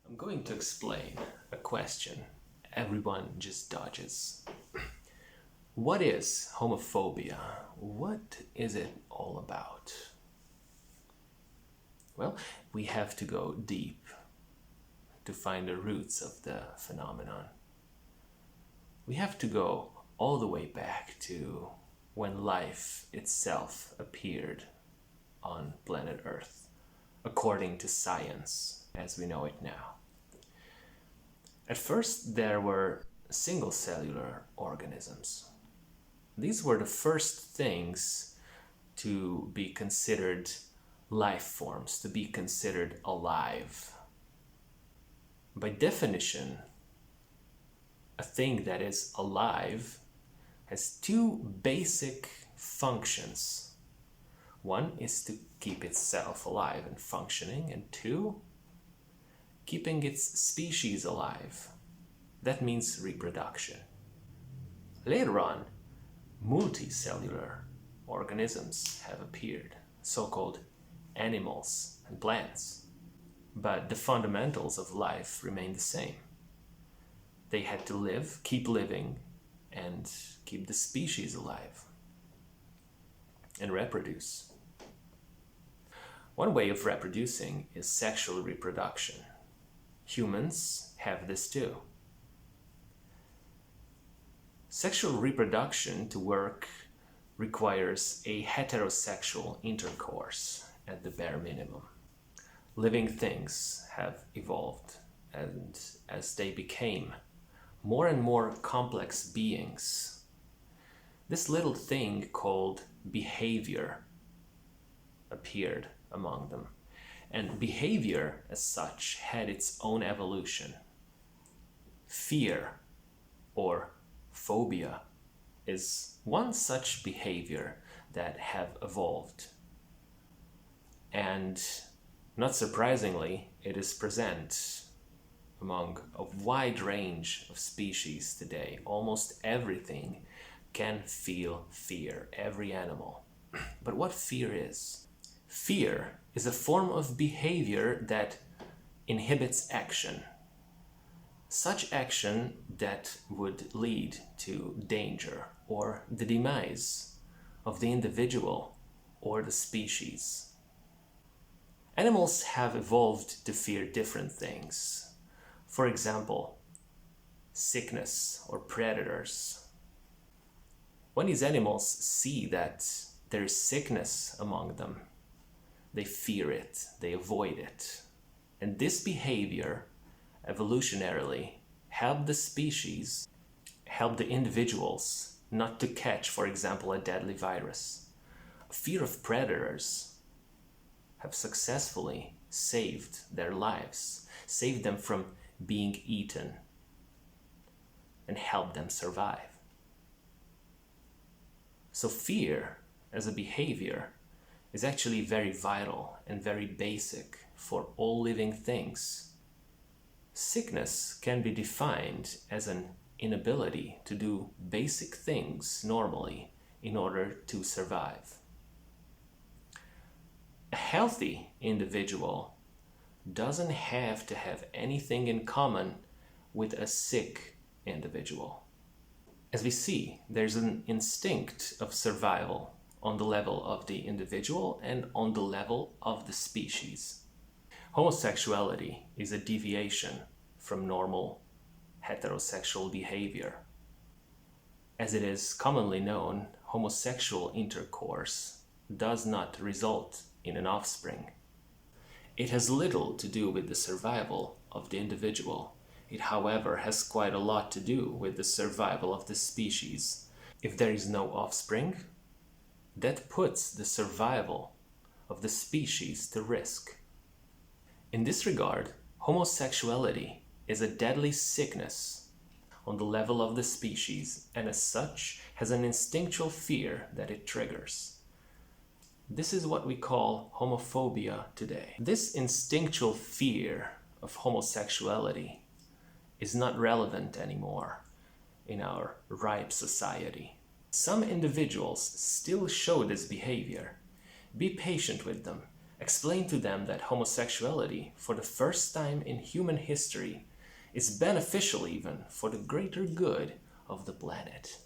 I'm going to explain a question everyone just dodges. What is homophobia? What is it all about? Well, we have to go deep to find the roots of the phenomenon. We have to go all the way back to when life itself appeared on planet Earth, according to science as we know it now. At first, there were single-cellular organisms. These were the first things to be considered life forms, to be considered alive. By definition, a thing that is alive has two basic functions. One is to keep itself alive and functioning, and two, keeping its species alive. That means reproduction. Later on, multicellular organisms have appeared, so-called animals and plants. But the fundamentals of life remain the same. They had to live, keep living, and keep the species alive and reproduce. One way of reproducing is sexual reproduction. Humans have this too. Sexual reproduction to work requires a heterosexual intercourse at the bare minimum. Living things have evolved, and as they became more and more complex beings, this little thing called behavior appeared among them. And behavior, as such, had its own evolution. Fear, or phobia, is one such behavior that have evolved. And not surprisingly, it is present among a wide range of species today. Almost everything can feel fear, every animal. But what fear is? Fear is a form of behavior that inhibits action. Such action that would lead to danger or the demise of the individual or the species. Animals have evolved to fear different things. For example, sickness or predators. When these animals see that there is sickness among them, they fear it, they avoid it. And this behavior, evolutionarily, helped the species, helped the individuals not to catch, for example, a deadly virus. Fear of predators have successfully saved their lives, saved them from being eaten, and helped them survive. So fear as a behavior is actually very vital and very basic for all living things. Sickness can be defined as an inability to do basic things normally in order to survive. A healthy individual doesn't have to have anything in common with a sick individual. As we see, there's an instinct of survival on the level of the individual and on the level of the species. Homosexuality is a deviation from normal heterosexual behavior. As it is commonly known, homosexual intercourse does not result in an offspring. It has little to do with the survival of the individual. It, however, has quite a lot to do with the survival of the species. If there is no offspring, that puts the survival of the species to risk. In this regard, homosexuality is a deadly sickness on the level of the species, and as such has an instinctual fear that it triggers. This is what we call homophobia today. This instinctual fear of homosexuality is not relevant anymore in our ripe society. Some individuals still show this behavior. Be patient with them. Explain to them that homosexuality, for the first time in human history, is beneficial even for the greater good of the planet.